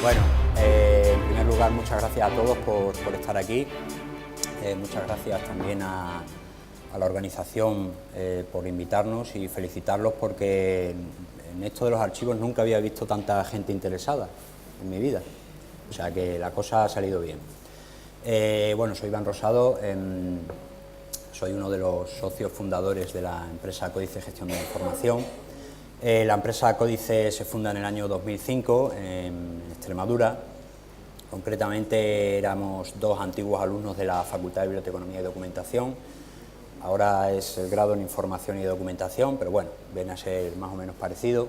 Bueno, en primer lugar, muchas gracias a todos por estar aquí. Muchas gracias también a la organización por invitarnos y felicitarlos porque en esto de los archivos nunca había visto tanta gente interesada en mi vida. O sea que la cosa ha salido bien. Bueno, soy Iván Rosado, soy uno de los socios fundadores de la empresa Códice Gestión de la Información. La empresa Códice se funda en el año 2005 en Extremadura. Concretamente éramos dos antiguos alumnos de la Facultad de Biblioteconomía y Documentación. Ahora es el grado en Información y Documentación, pero bueno, viene a ser más o menos parecido.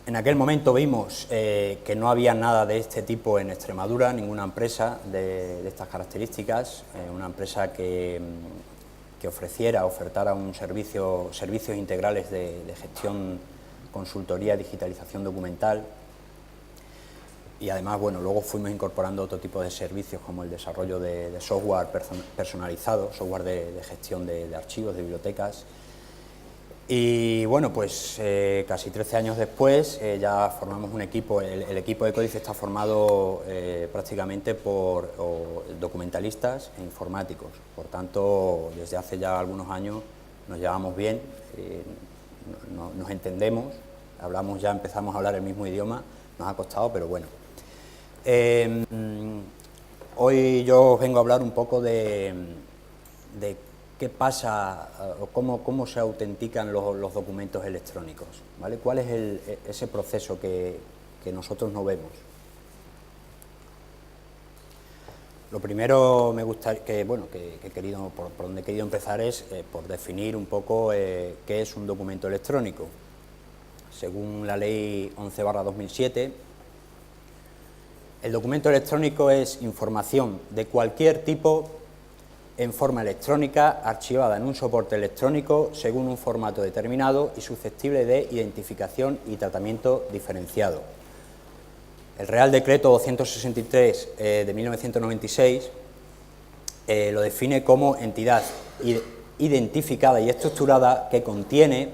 En aquel momento vimos que no había nada de este tipo en Extremadura, ninguna empresa de estas características, una empresa que ofertara servicios integrales de gestión, consultoría, digitalización documental. Y además, bueno, luego fuimos incorporando otro tipo de servicios como el desarrollo de software personalizado, software de gestión de archivos, de bibliotecas. Y bueno, pues casi 13 años después ya formamos un equipo. El equipo de Códice está formado prácticamente por documentalistas e informáticos. Por tanto, desde hace ya algunos años nos llevamos bien, nos entendemos, empezamos a hablar el mismo idioma, nos ha costado, pero bueno. Hoy yo os vengo a hablar un poco de qué pasa o cómo se autentican los documentos electrónicos, ¿vale? ¿Cuál es ese proceso que nosotros no vemos? Lo primero por donde he querido empezar es por definir un poco qué es un documento electrónico. Según la Ley 11/2007, el documento electrónico es información de cualquier tipo en forma electrónica, archivada en un soporte electrónico según un formato determinado y susceptible de identificación y tratamiento diferenciado. El Real Decreto 263 de 1996 lo define como entidad identificada y estructurada que contiene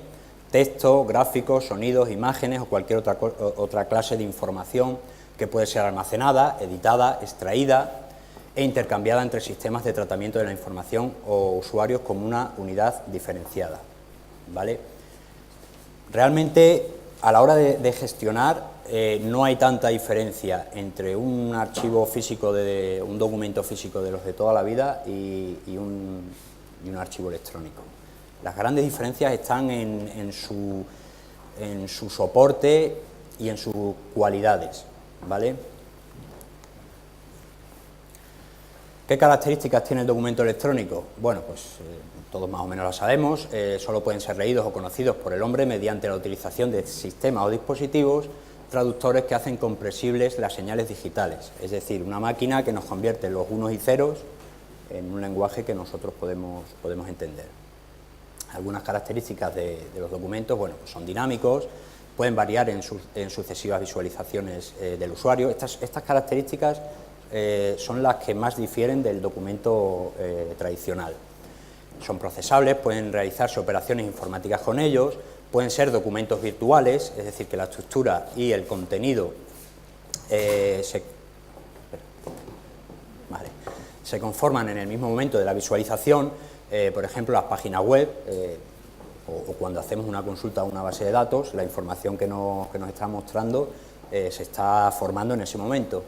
texto, gráficos, sonidos, imágenes o cualquier otra clase de información que puede ser almacenada, editada, extraída e intercambiada entre sistemas de tratamiento de la información o usuarios como una unidad diferenciada, ¿vale? Realmente, a la hora de gestionar, no hay tanta diferencia entre un archivo físico, un documento físico de los de toda la vida y un archivo electrónico. Las grandes diferencias están en su soporte y en sus cualidades, ¿vale? ¿Qué características tiene el documento electrónico? Bueno, pues todos más o menos lo sabemos, solo pueden ser leídos o conocidos por el hombre mediante la utilización de sistemas o dispositivos traductores que hacen comprensibles las señales digitales, es decir, una máquina que nos convierte los unos y ceros en un lenguaje que nosotros podemos entender. Algunas características de los documentos, bueno, pues son dinámicos, pueden variar en sucesivas visualizaciones del usuario. Estas características son las que más difieren del documento tradicional. Son procesables, pueden realizarse operaciones informáticas con ellos, pueden ser documentos virtuales, es decir, que la estructura y el contenido se conforman en el mismo momento de la visualización, por ejemplo, las páginas web o cuando hacemos una consulta a una base de datos, la información que nos está mostrando se está formando en ese momento.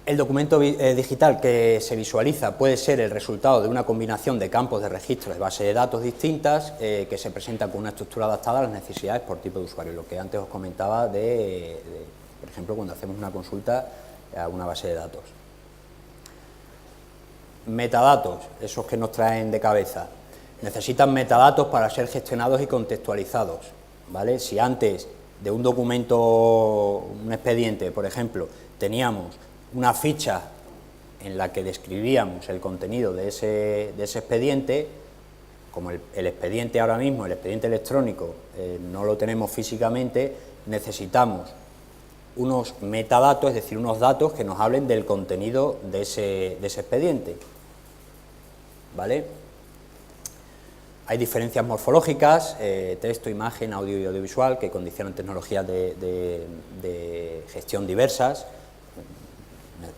El documento digital que se visualiza puede ser el resultado de una combinación de campos de registro de bases de datos distintas que se presentan con una estructura adaptada a las necesidades por tipo de usuario, lo que antes os comentaba por ejemplo, cuando hacemos una consulta a una base de datos. Metadatos, esos que nos traen de cabeza, necesitan metadatos para ser gestionados y contextualizados, ¿vale? Si antes de un documento, un expediente, por ejemplo, teníamos una ficha en la que describíamos el contenido de ese expediente, como el expediente ahora mismo, el expediente electrónico, no lo tenemos físicamente, necesitamos unos metadatos, es decir, unos datos que nos hablen del contenido de ese expediente, ¿vale? Hay diferencias morfológicas, texto, imagen, audio y audiovisual, que condicionan tecnologías de gestión diversas.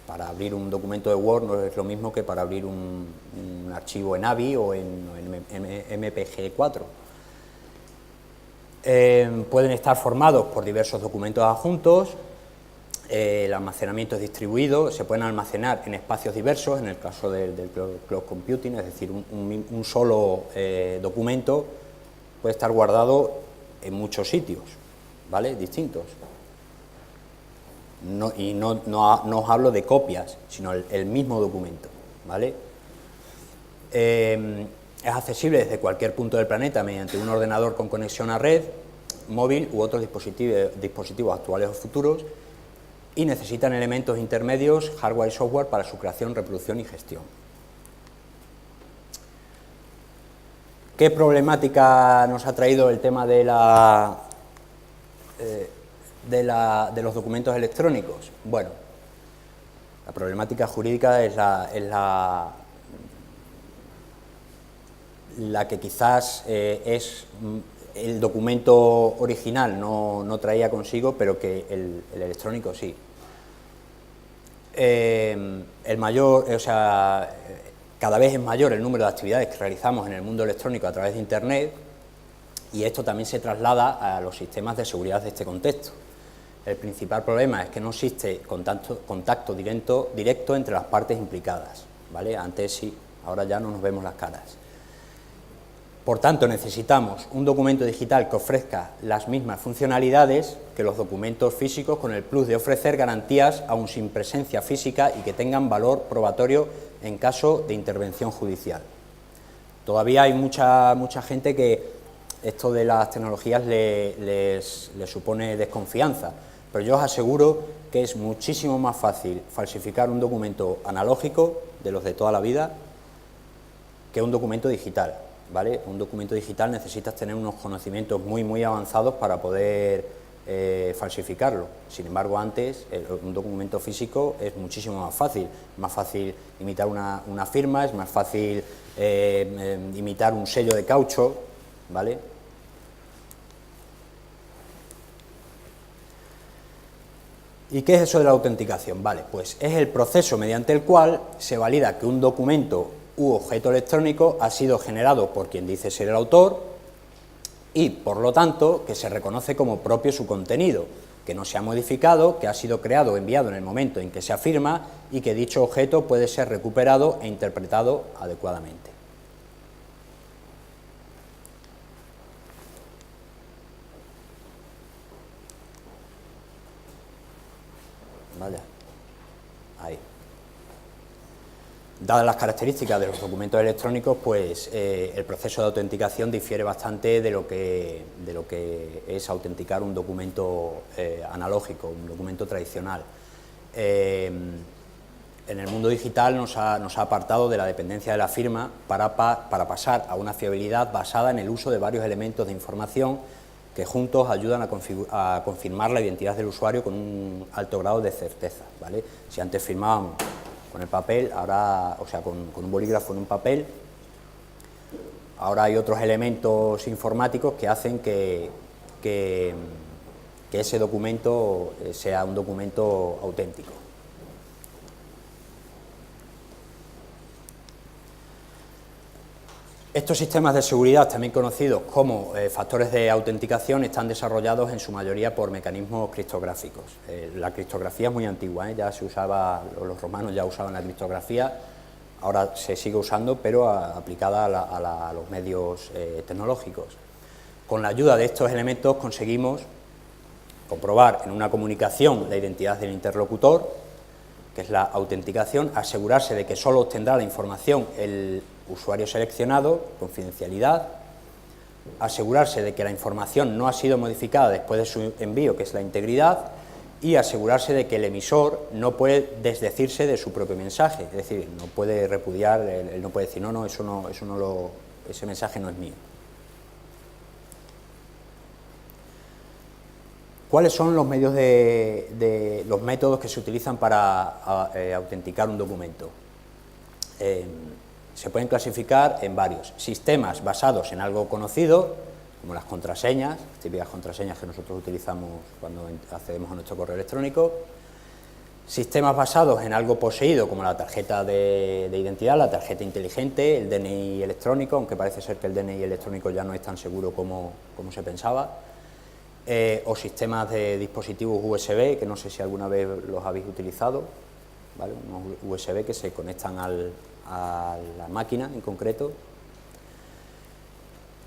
Para abrir un documento de Word no es lo mismo que para abrir un archivo en AVI o en MPG4. Pueden estar formados por diversos documentos adjuntos. El almacenamiento es distribuido, se pueden almacenar en espacios diversos, en el caso del cloud computing, es decir, un solo documento puede estar guardado en muchos sitios, ¿vale?, distintos. No os hablo de copias, sino el mismo documento, ¿vale? Es accesible desde cualquier punto del planeta mediante un ordenador con conexión a red, móvil u otros dispositivos actuales o futuros, y necesitan elementos intermedios, hardware y software, para su creación, reproducción y gestión. ¿Qué problemática nos ha traído el tema de los documentos electrónicos? Bueno, la problemática jurídica es la que quizás es el documento original no traía consigo, pero que el electrónico sí. Cada vez es mayor el número de actividades que realizamos en el mundo electrónico a través de Internet, y esto también se traslada a los sistemas de seguridad de este contexto. El principal problema es que no existe contacto directo entre las partes implicadas, ¿vale? Antes sí, ahora ya no nos vemos las caras. Por tanto, necesitamos un documento digital que ofrezca las mismas funcionalidades que los documentos físicos, con el plus de ofrecer garantías aún sin presencia física y que tengan valor probatorio en caso de intervención judicial. Todavía hay mucha gente que esto de las tecnologías les supone desconfianza, pero yo os aseguro que es muchísimo más fácil falsificar un documento analógico, de los de toda la vida, que un documento digital, ¿vale? Un documento digital necesitas tener unos conocimientos muy avanzados para poder falsificarlo. Sin embargo, antes, un documento físico es muchísimo más fácil imitar una firma, es más fácil imitar un sello de caucho, ¿vale? ¿Y qué es eso de la autenticación? Vale, pues es el proceso mediante el cual se valida que un documento u objeto electrónico ha sido generado por quien dice ser el autor y, por lo tanto, que se reconoce como propio su contenido, que no se ha modificado, que ha sido creado o enviado en el momento en que se afirma y que dicho objeto puede ser recuperado e interpretado adecuadamente. Vale. Ahí. Dadas las características de los documentos electrónicos, pues el proceso de autenticación difiere bastante de lo que es autenticar un documento analógico, un documento tradicional. En el mundo digital nos ha apartado de la dependencia de la firma para pasar a una fiabilidad basada en el uso de varios elementos de información que juntos ayudan a confirmar la identidad del usuario con un alto grado de certeza, ¿vale? Si antes firmábamos con el papel, ahora, o sea, con un bolígrafo en un papel, ahora hay otros elementos informáticos que hacen que ese documento sea un documento auténtico. Estos sistemas de seguridad, también conocidos como factores de autenticación, están desarrollados en su mayoría por mecanismos criptográficos. La criptografía es muy antigua, ya se usaba, los romanos ya usaban la criptografía, ahora se sigue usando, pero aplicada a los medios tecnológicos. Con la ayuda de estos elementos conseguimos comprobar en una comunicación la identidad del interlocutor, que es la autenticación, asegurarse de que solo obtendrá la información el usuario seleccionado, confidencialidad, asegurarse de que la información no ha sido modificada después de su envío, que es la integridad, y asegurarse de que el emisor no puede desdecirse de su propio mensaje, es decir, no puede repudiar, él no puede decir, no, ese mensaje no es mío. ¿Cuáles son los medios los métodos que se utilizan para autenticar un documento? se pueden clasificar en varios sistemas basados en algo conocido, como las contraseñas, típicas contraseñas que nosotros utilizamos cuando accedemos a nuestro correo electrónico, sistemas basados en algo poseído, como la tarjeta de identidad, la tarjeta inteligente, el DNI electrónico, aunque parece ser que el DNI electrónico ya no es tan seguro como se pensaba, o sistemas de dispositivos USB, que no sé si alguna vez los habéis utilizado, ¿vale? Unos USB que se conectan a la máquina en concreto,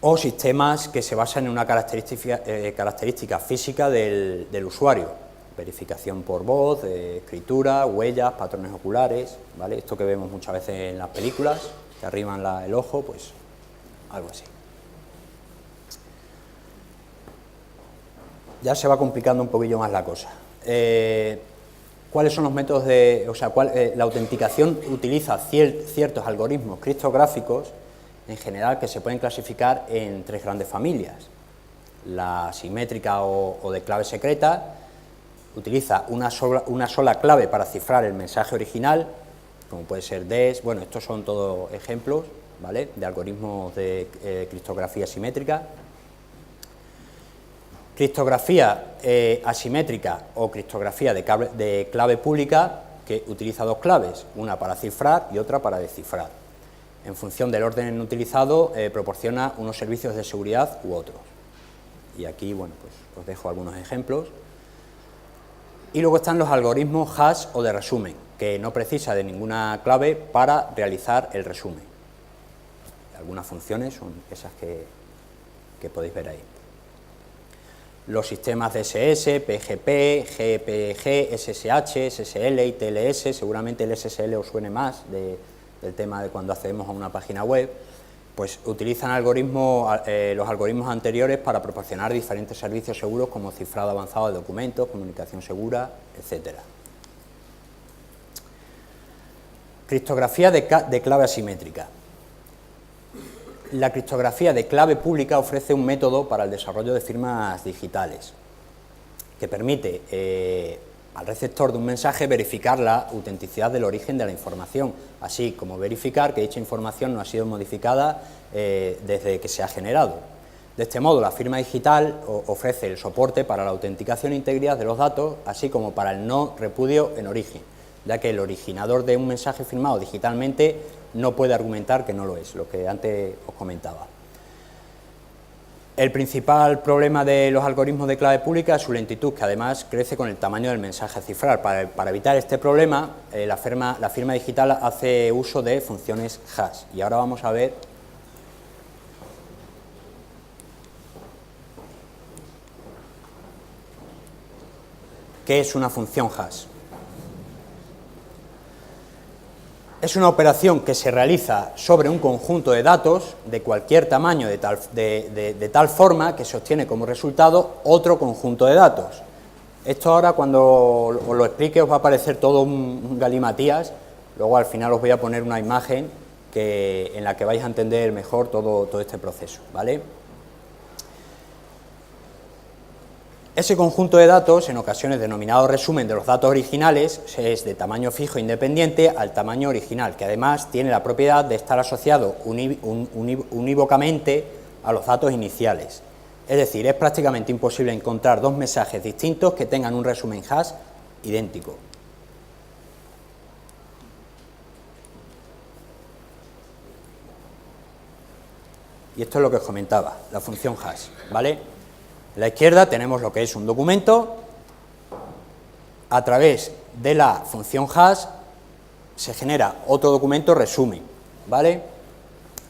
o sistemas que se basan en una característica física del usuario, verificación por voz, escritura, huellas, patrones oculares, ¿vale? Esto que vemos muchas veces en las películas, que arriman el ojo, pues algo así. Ya se va complicando un poquillo más la cosa. ¿Cuáles son los métodos la autenticación utiliza ciertos algoritmos criptográficos, en general, que se pueden clasificar en tres grandes familias. La simétrica o de clave secreta utiliza una sola clave para cifrar el mensaje original, como puede ser DES, bueno, estos son todos ejemplos, ¿vale?, de algoritmos de criptografía simétrica. Criptografía asimétrica o criptografía de clave pública, que utiliza dos claves, una para cifrar y otra para descifrar. En función del orden utilizado, proporciona unos servicios de seguridad u otros. Y aquí, bueno, pues os dejo algunos ejemplos. Y luego están los algoritmos hash o de resumen, que no precisa de ninguna clave para realizar el resumen. Algunas funciones son esas que podéis ver ahí. Los sistemas DSS, PGP, GPG, SSH, SSL y TLS, seguramente el SSL os suene más del tema de cuando accedemos a una página web, pues utilizan los algoritmos anteriores para proporcionar diferentes servicios seguros como cifrado avanzado de documentos, comunicación segura, etc. Criptografía de clave asimétrica. La criptografía de clave pública ofrece un método para el desarrollo de firmas digitales que permite al receptor de un mensaje verificar la autenticidad del origen de la información, así como verificar que dicha información no ha sido modificada desde que se ha generado. De este modo, la firma digital ofrece el soporte para la autenticación e integridad de los datos, así como para el no repudio en origen, ya que el originador de un mensaje firmado digitalmente no puede argumentar que no lo es, lo que antes os comentaba. El principal problema de los algoritmos de clave pública es su lentitud, que además crece con el tamaño del mensaje a cifrar. Para evitar este problema, la firma digital hace uso de funciones hash. Y ahora vamos a ver qué es una función hash. Es una operación que se realiza sobre un conjunto de datos de cualquier tamaño, de tal forma que se obtiene como resultado otro conjunto de datos. Esto ahora, cuando os lo explique, os va a parecer todo un galimatías. Luego al final os voy a poner una imagen en la que vais a entender mejor todo este proceso, ¿vale? Ese conjunto de datos, en ocasiones denominado resumen de los datos originales, es de tamaño fijo independiente al tamaño original, que además tiene la propiedad de estar asociado unívocamente a los datos iniciales. Es decir, es prácticamente imposible encontrar dos mensajes distintos que tengan un resumen hash idéntico. Y esto es lo que os comentaba, la función hash, ¿vale? A la izquierda tenemos lo que es un documento. A través de la función hash se genera otro documento resumen, ¿vale?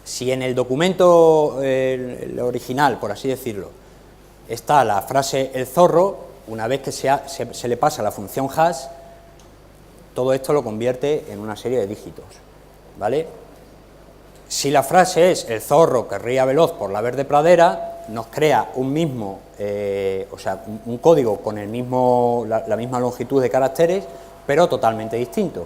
Si en el documento el original, por así decirlo, está la frase el zorro, una vez que se le pasa la función hash, todo esto lo convierte en una serie de dígitos, ¿vale? Si la frase es el zorro que ría veloz por la verde pradera, nos crea un código con la misma longitud de caracteres, pero totalmente distinto.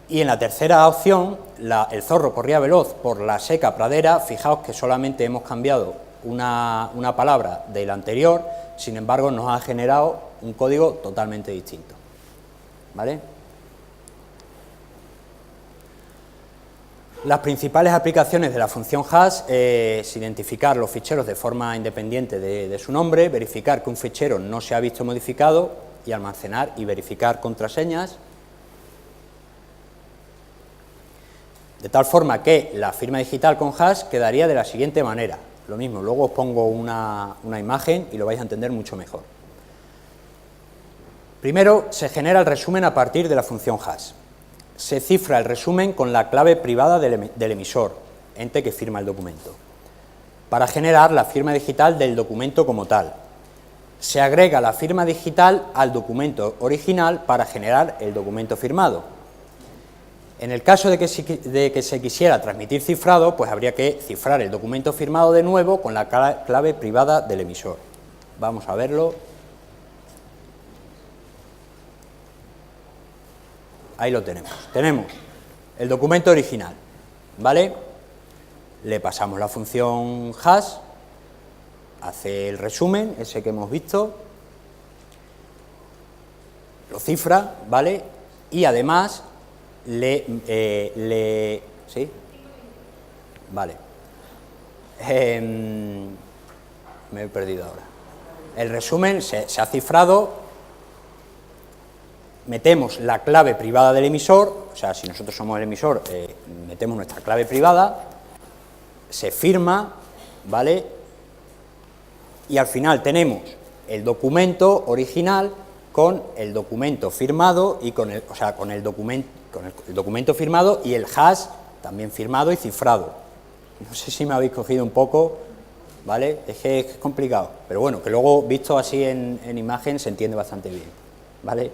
Y en la tercera opción, el zorro corría veloz por la seca pradera, fijaos que solamente hemos cambiado una palabra de la anterior, sin embargo nos ha generado un código totalmente distinto, ¿vale? Las principales aplicaciones de la función hash es identificar los ficheros de forma independiente de su nombre, verificar que un fichero no se ha visto modificado y almacenar y verificar contraseñas, de tal forma que la firma digital con hash quedaría de la siguiente manera. Lo mismo, luego os pongo una imagen y lo vais a entender mucho mejor. Primero, se genera el resumen a partir de la función hash. Se cifra el resumen con la clave privada del emisor, ente que firma el documento, para generar la firma digital del documento como tal. Se agrega la firma digital al documento original para generar el documento firmado. En el caso de que se quisiera transmitir cifrado, pues habría que cifrar el documento firmado de nuevo con la clave privada del emisor. Vamos a verlo. Ahí lo tenemos. Tenemos el documento original, ¿vale? Le pasamos la función hash, hace el resumen, ese que hemos visto, lo cifra, ¿vale? Y además ¿sí? Vale. Me he perdido ahora. El resumen se ha cifrado. Metemos la clave privada del emisor, o sea, si nosotros somos el emisor, metemos nuestra clave privada, se firma, ¿vale? Y al final tenemos el documento original con el documento firmado y con el documento firmado y el hash también firmado y cifrado. No sé si me habéis cogido un poco, ¿vale? Es que es complicado, pero bueno, que luego visto así en imagen se entiende bastante bien, ¿vale?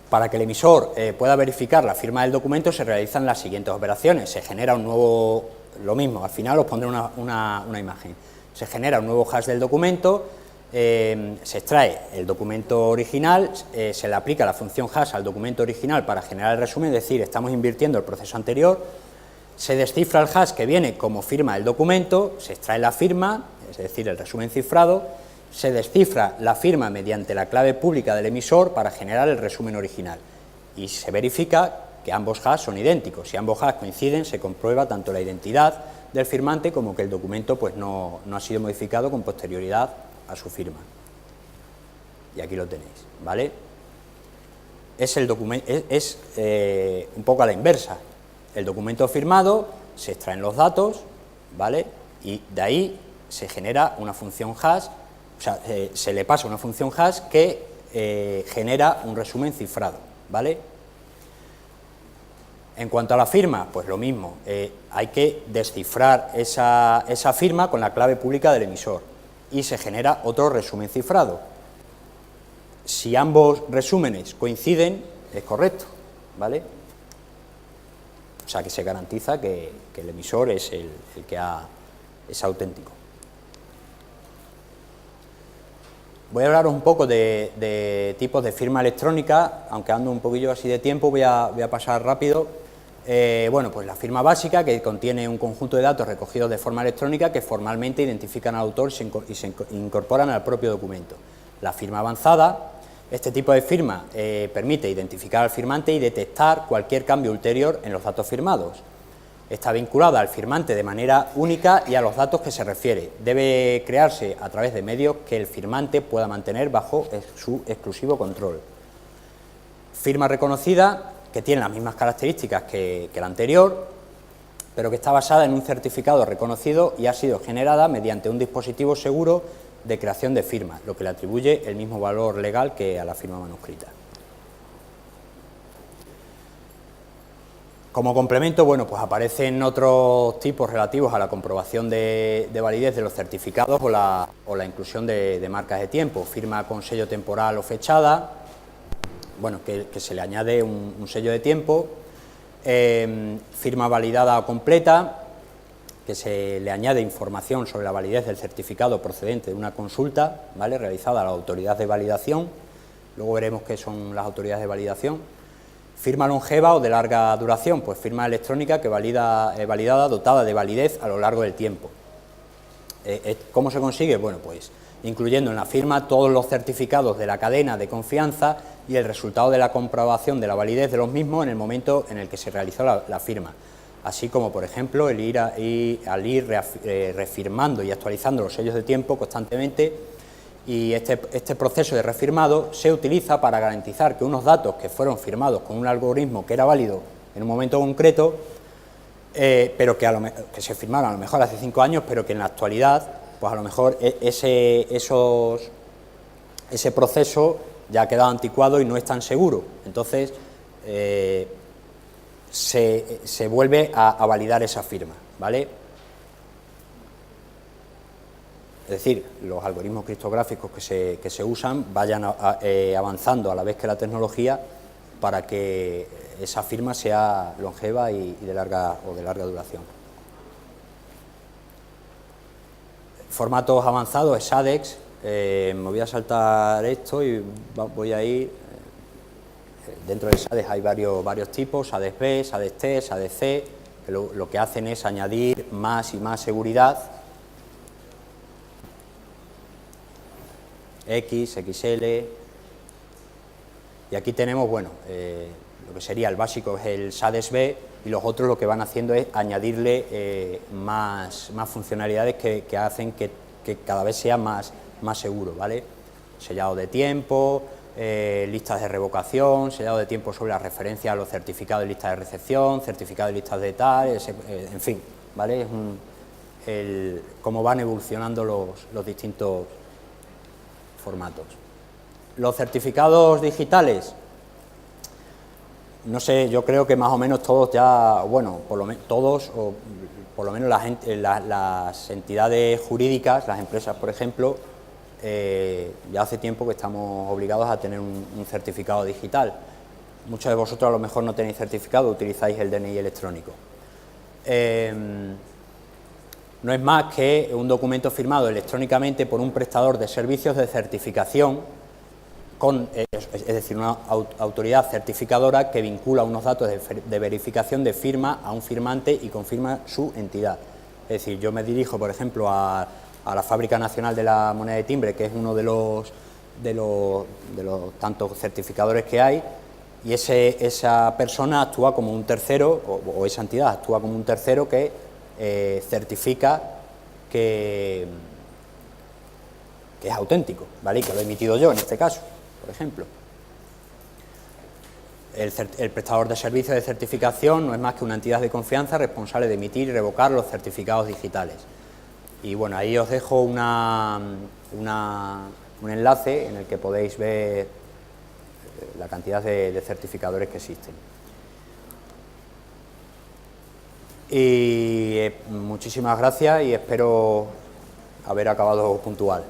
Para que el emisor pueda verificar la firma del documento se realizan las siguientes operaciones. Se genera un nuevo, lo mismo, al final os pondré una imagen. Se genera un nuevo hash del documento, se extrae el documento original, se le aplica la función hash al documento original para generar el resumen, es decir, estamos invirtiendo el proceso anterior, se descifra el hash que viene como firma del documento, se extrae la firma, es decir, el resumen cifrado, se descifra la firma mediante la clave pública del emisor para generar el resumen original y se verifica que ambos hash son idénticos. Si ambos hash coinciden, se comprueba tanto la identidad del firmante como que el documento pues, no ha sido modificado con posterioridad a su firma. Y aquí lo tenéis, ¿vale? Es el documento, un poco a la inversa. El documento firmado, se extraen los datos, ¿vale? Y de ahí se genera una función hash. O sea, se le pasa una función hash que genera un resumen cifrado, ¿vale? En cuanto a la firma, pues lo mismo, hay que descifrar esa firma con la clave pública del emisor y se genera otro resumen cifrado. Si ambos resúmenes coinciden, es correcto, ¿vale? O sea, que se garantiza que el emisor es el que es auténtico. Voy a hablaros un poco de tipos de firma electrónica, aunque ando un poquillo así de tiempo, voy a pasar rápido. Bueno, pues la firma básica, que contiene un conjunto de datos recogidos de forma electrónica que formalmente identifican al autor y se incorporan al propio documento. La firma avanzada, este tipo de firma permite identificar al firmante y detectar cualquier cambio ulterior en los datos firmados. Está vinculada al firmante de manera única y a los datos que se refiere. Debe crearse a través de medios que el firmante pueda mantener bajo su exclusivo control. Firma reconocida, que tiene las mismas características que la anterior, pero que está basada en un certificado reconocido y ha sido generada mediante un dispositivo seguro de creación de firmas, lo que le atribuye el mismo valor legal que a la firma manuscrita. Como complemento, bueno, pues aparecen otros tipos relativos a la comprobación de validez de los certificados o la inclusión de marcas de tiempo, firma con sello temporal o fechada, bueno, que se le añade un sello de tiempo, firma validada o completa, que se le añade información sobre la validez del certificado procedente de una consulta, ¿vale?, realizada a la autoridad de validación, luego veremos qué son las autoridades de validación. Firma longeva o de larga duración, pues firma electrónica que validada, dotada de validez a lo largo del tiempo. ¿Cómo se consigue? Bueno, pues incluyendo en la firma todos los certificados de la cadena de confianza y el resultado de la comprobación de la validez de los mismos en el momento en el que se realizó la firma, así como, por ejemplo, al ir refirmando y actualizando los sellos de tiempo constantemente. Y este proceso de refirmado se utiliza para garantizar que unos datos que fueron firmados con un algoritmo que era válido en un momento concreto, pero que se firmaron a lo mejor hace 5 años, pero que en la actualidad, pues a lo mejor ese proceso ya ha quedado anticuado y no es tan seguro. Entonces, se vuelve a validar esa firma, ¿vale? Es decir, los algoritmos criptográficos que se usan vayan avanzando a la vez que la tecnología para que esa firma sea longeva y de larga duración. Formatos avanzados, SADEX, me voy a saltar esto y voy a ir. Dentro del SADEX hay varios tipos, SADEX-B, SADEX-T, SADEX-C, que lo que hacen es añadir más y más seguridad. X, XL, y aquí tenemos, bueno, lo que sería el básico es el SADEX-B, y los otros lo que van haciendo es añadirle más funcionalidades que hacen que cada vez sea más seguro, ¿vale? Sellado de tiempo, listas de revocación, sellado de tiempo sobre la referencia a los certificados de lista de recepción, certificados de listas de tal, en fin, ¿vale? Es cómo van evolucionando los distintos formatos. Los certificados digitales, no sé, yo creo que más o menos todos ya, bueno, todos, o por lo menos las entidades jurídicas, las empresas, por ejemplo, ya hace tiempo que estamos obligados a tener un certificado digital. Muchos de vosotros a lo mejor no tenéis certificado, utilizáis el DNI electrónico. No es más que un documento firmado electrónicamente por un prestador de servicios de certificación, es decir, una autoridad certificadora que vincula unos datos de verificación de firma a un firmante y confirma su entidad. Es decir, yo me dirijo, por ejemplo, a la Fábrica Nacional de la Moneda de Timbre, que es uno de los tantos certificadores que hay, y esa persona actúa como un tercero, o esa entidad actúa como un tercero que certifica que es auténtico, ¿vale? Y que lo he emitido yo en este caso, por ejemplo. El prestador de servicios de certificación no es más que una entidad de confianza responsable de emitir y revocar los certificados digitales. Y bueno, ahí os dejo un enlace en el que podéis ver la cantidad de certificadores que existen. Y muchísimas gracias y espero haber acabado puntual.